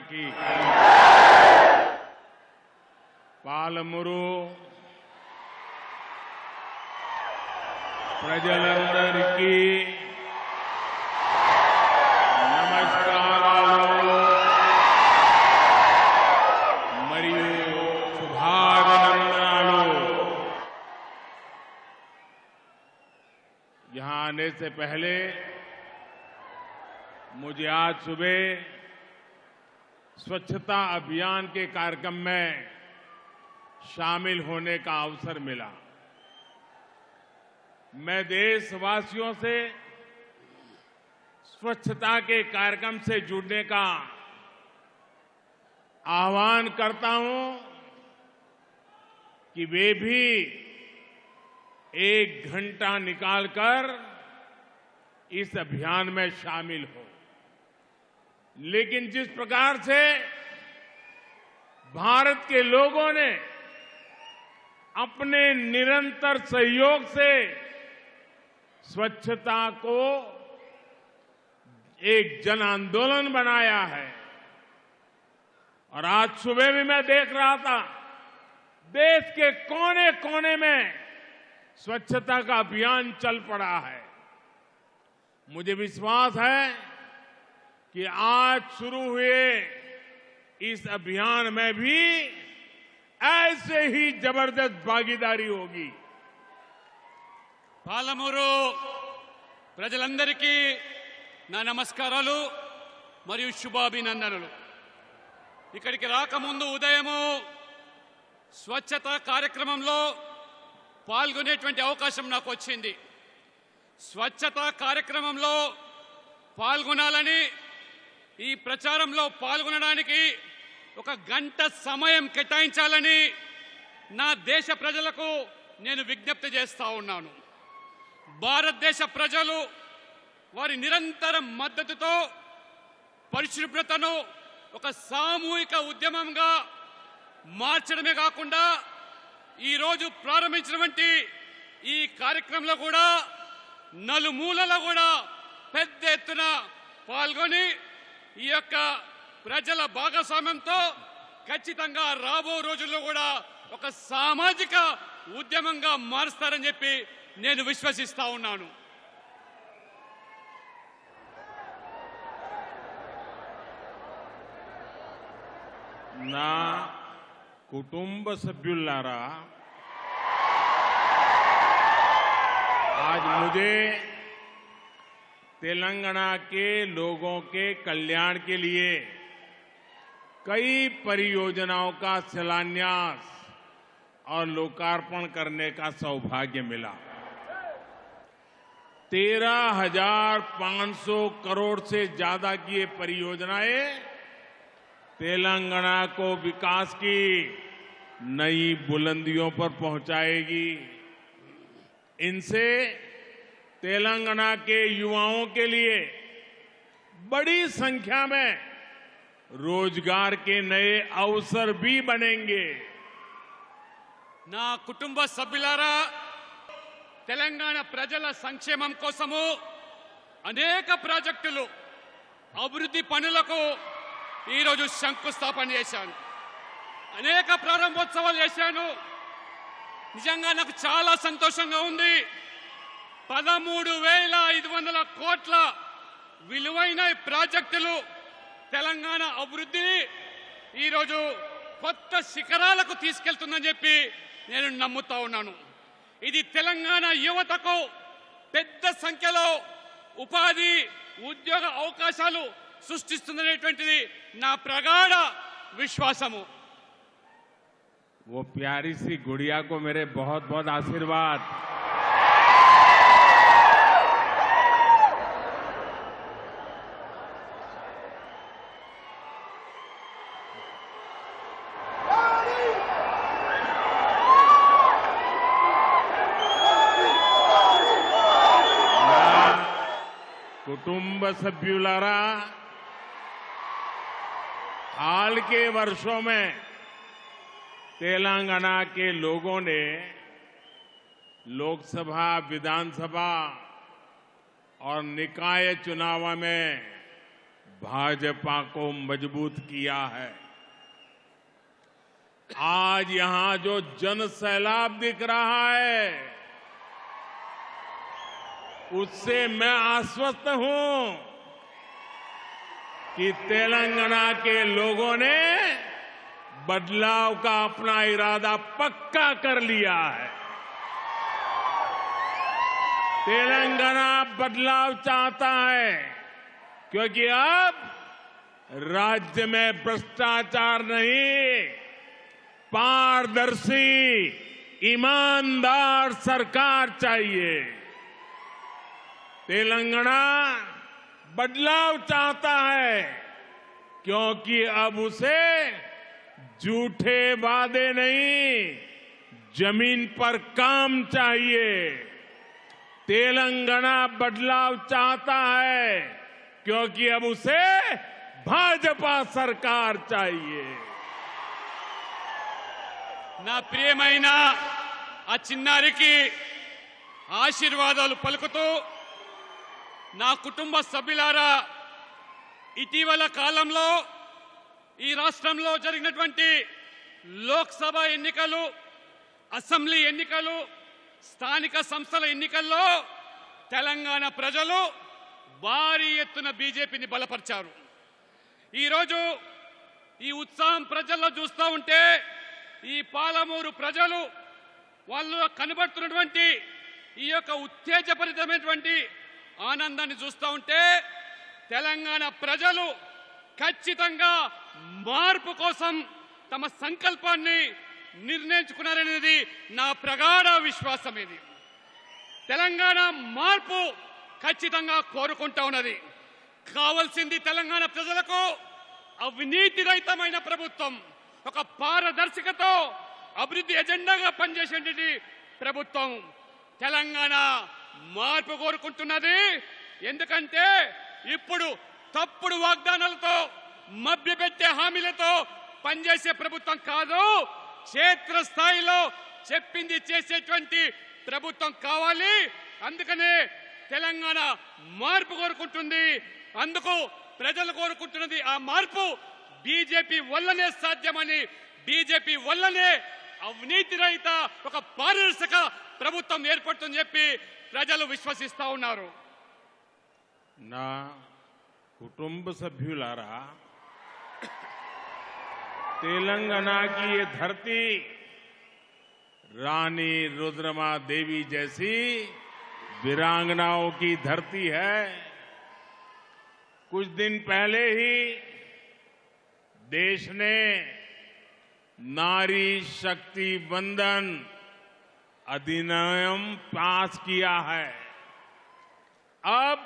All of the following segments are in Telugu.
की పాలమూరు ప్రజలందరికీ నమస్కారాలు మరియు శుభాభినందనలు। यहां आने से पहले मुझे आज सुबह स्वच्छता अभियान के कार्यक्रम में शामिल होने का अवसर मिला। मैं देशवासियों से स्वच्छता के कार्यक्रम से जुड़ने का आह्वान करता हूं कि वे भी 1 घंटा निकालकर इस अभियान में शामिल हो। लेकिन जिस प्रकार से भारत के लोगों ने अपने निरंतर सहयोग से स्वच्छता को एक जन आंदोलन बनाया है और आज सुबह भी मैं देख रहा था देश के कोने कोने में स्वच्छता का अभियान चल पड़ा है। मुझे विश्वास है कि आज शुरू हुए इस अभियान में भी ऐसे ही जबरदस्त भागीदारी होगी। పాలమూరు ప్రజలందరికీ నా నమస్కారాలు మరియు శుభాభినందనలు। ఇక్కడికి రాకముందు ఉదయము స్వచ్ఛత కార్యక్రమంలో పాల్గొనేటువంటి అవకాశం నాకు వచ్చింది। స్వచ్ఛత కార్యక్రమంలో పాల్గొనాలని ఈ ప్రచారంలో పాల్గొనడానికి 1 గంట సమయం కేటాయించాలని నా దేశ ప్రజలకు నేను విజ్ఞప్తి చేస్తా ఉన్నాను। భారతదేశ ప్రజలు వారి నిరంతర మద్దతుతో పరిశుభ్రతను ఒక సామూహిక ఉద్యమంగా మార్చడమే కాకుండా ఈ రోజు ప్రారంభించినటువంటి ఈ కార్యక్రమంలో కూడా నలుమూలలా కూడా పెద్ద ఎత్తున పాల్గొని ఈ యొక్క ప్రజల భాగస్వామ్యంతో ఖచ్చితంగా రాబో రోజుల్లో కూడా ఒక సామాజిక ఉద్యమంగా మారుస్తారని చెప్పి నేను విశ్వసిస్తా ఉన్నాను। నా కుటుంబ సభ్యులారా, आज मुझे तेलंगाना के लोगों के कल्याण के लिए कई परियोजनाओं का शिलान्यास और लोकार्पण करने का सौभाग्य मिला। 13,500 करोड़ से ज्यादा की ये परियोजनाएं तेलंगाना को विकास की नई बुलंदियों पर पहुंचाएगी। इनसे तेलंगाना के युवाओं के लिए बड़ी संख्या में रोजगार के नए अवसर भी बनेंगे। నా కుటుంబ సభ్యులారా, తెలంగాణ ప్రజల సంక్షేమం కోసము అనేక ప్రాజెక్టులు అభివృద్ధి పనులకు ఈ రోజు శంకుస్థాపన చేశాను। అనేక ప్రారంభోత్సవాలు చేశాను। నిజంగా నాకు చాలా సంతోషంగా ఉంది। 13,500 కోట్ల విలువైన ప్రాజెక్టులు తెలంగాణ అభివృద్ధిని ఈ రోజు కొత్త శిఖరాలకు తీసుకెళ్తుందని చెప్పి నేను నమ్ముతా ఉన్నాను। ఇది తెలంగాణ యువతకు పెద్ద సంఖ్యలో ఉపాధి ఉద్యోగ అవకాశాలు సృష్టిస్తుందనేటువంటిది నా ప్రగాఢ విశ్వాసము। वो प्यारी सी गुड़िया को मेरे बहुत बहुत आशीर्वाद। कुटुंब सभ्युलारा, हाल के वर्षों में तेलंगाना के लोगों ने लोकसभा, विधानसभा और निकाय चुनाव में भाजपा को मजबूत किया है। आज यहां जो जन सैलाब दिख रहा है, उससे मैं आश्वस्त हूं कि तेलंगाना के लोगों ने बदलाव का अपना इरादा पक्का कर लिया है। तेलंगाना बदलाव चाहता है, क्योंकि अब राज्य में भ्रष्टाचार नहीं, पारदर्शी ईमानदार सरकार चाहिए। तेलंगाना बदलाव चाहता है, क्योंकि अब उसे झूठे वादे नहीं, जमीन पर काम चाहिए। तेलंगाना बदलाव चाहता है, क्योंकि अब उसे भाजपा सरकार चाहिए। నా ప్రియమైన ఆ చిన్నారికి ఆశీర్వాదాలు పలుకుతూ, నా కుటుంబ సభ్యులారా, ఇటీవల కాలంలో ఈ రాష్ట్రంలో జరిగినటువంటి లోక్సభ ఎన్నికలు, అసెంబ్లీ ఎన్నికలు, స్థానిక సంస్థల ఎన్నికల్లో తెలంగాణ ప్రజలు భారీ ఎత్తున బీజేపీని బలపరిచారు. ఈరోజు ఈ ఉత్సాహం ప్రజల్లో చూస్తూ ఉంటే, ఈ పాలమూరు ప్రజలు వాళ్ళు కనబడుతున్నటువంటి ఈ యొక్క ఉత్తేజభరితమైనటువంటి ఆనందాన్ని చూస్తూ ఉంటే, తెలంగాణ ప్రజలు ఖచ్చితంగా మార్పు కోసం తమ సంకల్పాన్ని నిర్ణయించుకున్నారనేది నా ప్రగాఢ విశ్వాసం. ఇది తెలంగాణ మార్పు ఖచ్చితంగా కోరుకుంటా ఉన్నది. కావాల్సింది తెలంగాణ ప్రజలకు అవినీతి రహితమైన ప్రభుత్వం, ఒక పారదర్శకతో అభివృద్ధి ఎజెండాగా పనిచేసేటువంటి ప్రభుత్వం. తెలంగాణ మార్పు కోరుకుంటున్నది. ఎందుకంటే ఇప్పుడు తప్పుడు వాగ్దానాలతో, మభ్యపెట్టే హామీలతో పనిచేసే ప్రభుత్వం కాదు, క్షేత్రస్థాయిలో చెప్పింది చేసేటువంటి ప్రభుత్వం కావాలి. అందుకనే తెలంగాణ మార్పు కోరుకుంటుంది. అందుకు ప్రజలు కోరుకుంటున్నది ఆ మార్పు బీజేపీ వల్లనే సాధ్యమని, బీజేపీ వల్లనే అవినీతి రహిత ఒక పారదర్శక ప్రభుత్వం ఏర్పడుతుందని చెప్పి ప్రజలు విశ్వసిస్తా ఉన్నారు. నా కుటుంబ సభ్యులారా, तेलंगाना की ये धरती रानी रुद्रमा देवी जैसी वीरांगनाओं की धरती है। कुछ दिन पहले ही देश ने नारी शक्ति वंदन अधिनियम पास किया है। अब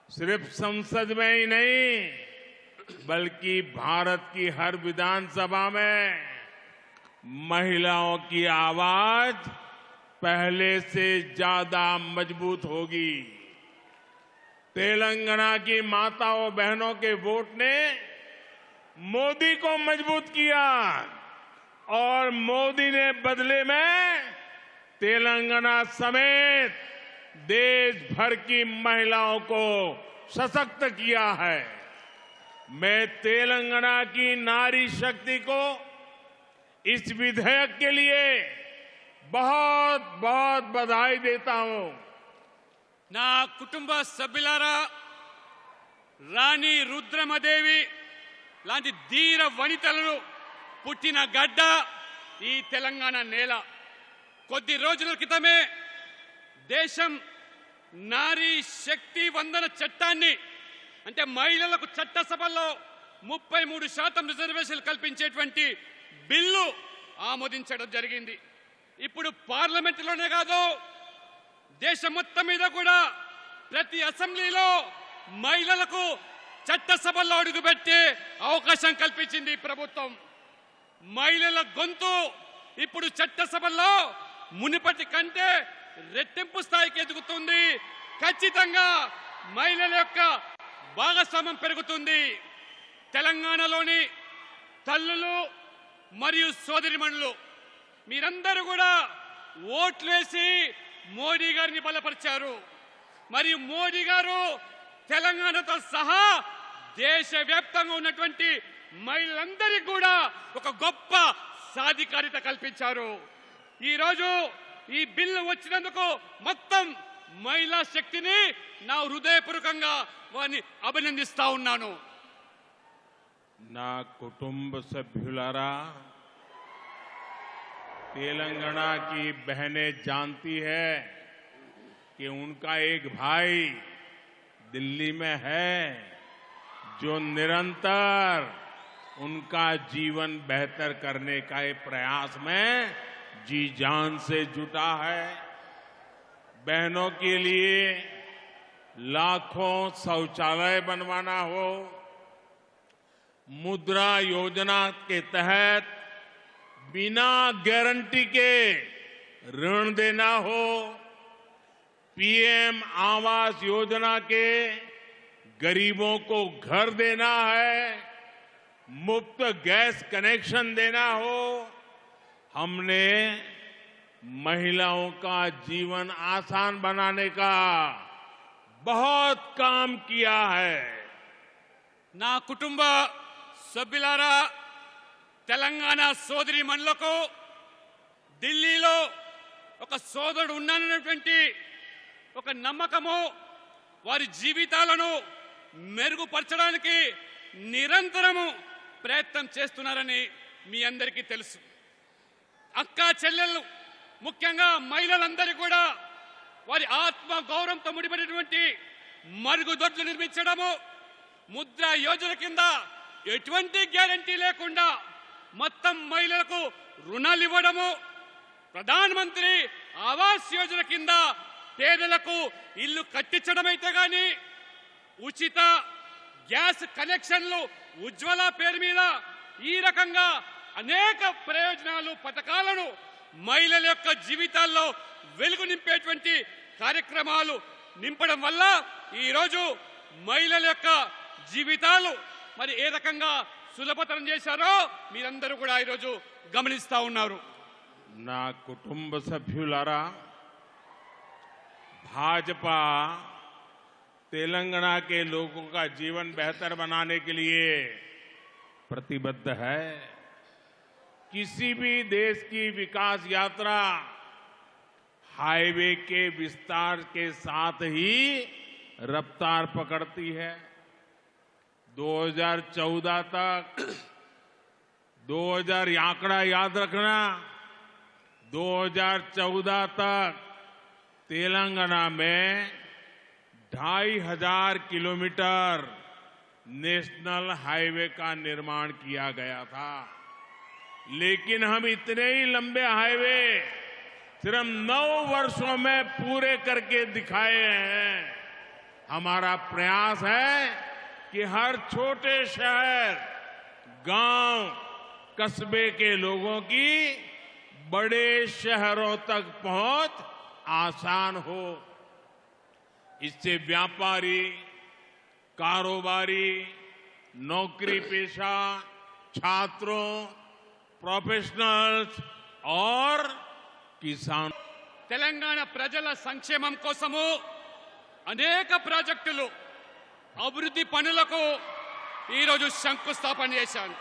सिर्फ संसद में ही नहीं, बल्कि भारत की हर विधानसभा में महिलाओं की आवाज पहले से ज्यादा मजबूत होगी। तेलंगाना की माताओं बहनों के वोट ने मोदी को मजबूत किया और मोदी ने बदले में तेलंगाना समेत देश भर की महिलाओं को सशक्त किया है। मैं तेलंगाना की नारी शक्ति को इस विधेयक के लिए बहुत बहुत बधाई देता हूं। నా కుటుంబ సభ్యులారా, రాణి రుద్రమదేవి లాంటి ధీర వనితలను పుట్టిన గడ్డ ఈ తెలంగాణ నేల. కొద్ది రోజుల క్రితమే దేశం నారీ శక్తి వందన చట్టాన్ని, అంటే మహిళలకు చట్టసభల్లో 33% రిజర్వేషన్లు కల్పించేటువంటి బిల్లు ఆమోదించడం జరిగింది. ఇప్పుడు పార్లమెంటులోనే కాదు, దేశం మొత్తం మీద కూడా ప్రతి అసెంబ్లీలో మహిళలకు చట్టసభల్లో అడుగుపెట్టే అవకాశం కల్పించింది ప్రభుత్వం. మహిళల గొంతు ఇప్పుడు చట్టసభల్లో మునుపటి కంటే రెట్టింపు స్థాయికి ఎదుగుతుంది. ఖచ్చితంగా మహిళల యొక్క భాగస్వామ్యం పెరుగుతుంది. తెలంగాణలోని తల్లులు మరియు సోదరిమణులు మీరందరూ కూడా ఓట్లు వేసి మోడీ గారిని బలపరిచారు. మరియు మోడీ గారు తెలంగాణతో సహా దేశవ్యాప్తంగా ఉన్నటువంటి మహిళలందరికీ కూడా ఒక గొప్ప సాధికారిత కల్పించారు. ఈ రోజు ఈ బిల్లు వచ్చినందుకు మొత్తం మహిళా శక్తిని నా హృదయపూర్వకంగా వారిని అభినందిస్తా ఉన్నాను. నా కుటుంబ సభ్యులారా, तेलंगाना की बहनें जानती है कि उनका एक भाई दिल्ली में है जो निरंतर उनका जीवन बेहतर करने का प्रयास में जी जान से जुटा है। बहनों के लिए लाखों शौचालय बनवाना हो, मुद्रा योजना के तहत बिना गारंटी के ऋण देना हो, पीएम आवास योजना के गरीबों को घर देना है, मुफ्त गैस कनेक्शन देना हो, हमने महिलाओं का जीवन आसान बनाने का बहुत काम किया है। నా కుటుంబ సభ్యులారా, తెలంగాణ సోదరి మనులకు ఢిల్లీలో ఒక సోదరుడు ఉన్నానన్నటువంటి ఒక నమ్మకము, వారి జీవితాలను మెరుగుపరచడానికి నిరంతరము ప్రయత్నం చేస్తున్నారని మీ అందరికీ తెలుసు. అక్క చెల్లెళ్ళు, ముఖ్యంగా మహిళలందరూ కూడా వారి ఆత్మ గౌరవంతో ముడిపడినటువంటి మరుగుదొడ్లు నిర్మించడము, ముద్రా యోజన కింద ఎటువంటి గ్యారంటీ లేకుండా మొత్తం మహిళలకు రుణాలు ఇవ్వడము, ప్రధానమంత్రి ఆవాస్ యోజన కింద పేదలకు ఇల్లు కట్టించడమైతే గాని, ఉచిత గ్యాస్ కనెక్షన్లు ఉజ్వల పేరు మీద ఈ రకంగా అనేక ప్రయోజనాలు, పథకాలను మహిళల యొక్క జీవితాల్లో వెలుగు నింపేటువంటి కార్యక్రమాలు నింపడం వల్ల ఈరోజు మహిళల యొక్క జీవితాలు మరి ఏ రకంగా సులభతరం చేశారో మీరందరూ కూడా ఈరోజు గమనిస్తా ఉన్నారు. నా కుటుంబ సభ్యులారా, भाजपा तेलंगाना के लोगों का जीवन बेहतर बनाने के लिए प्रतिबद्ध है। किसी भी देश की विकास यात्रा हाईवे के विस्तार के साथ ही रफ्तार पकड़ती है। 2014 तक 2000 आंकड़ा याद रखना, 2014 तक तेलंगाना में 2500 किलोमीटर नेशनल हाईवे का निर्माण किया गया था। लेकिन हम इतने ही लंबे हाईवे सिर्फ 9 वर्षों में पूरे करके दिखाए हैं। हमारा प्रयास है कि हर छोटे शहर, गांव, कस्बे के लोगों की बड़े शहरों तक पहुंच आसान हो। इससे व्यापारी, कारोबारी, नौकरी पेशा, छात्रों, प्रोफेशनल्स और किसान తెలంగాణ ప్రజల సంక్షేమం కోసము అనేక ప్రాజెక్టులు, అభివృద్ధి పనులకు ఈరోజు శంకుస్థాపన చేశాను.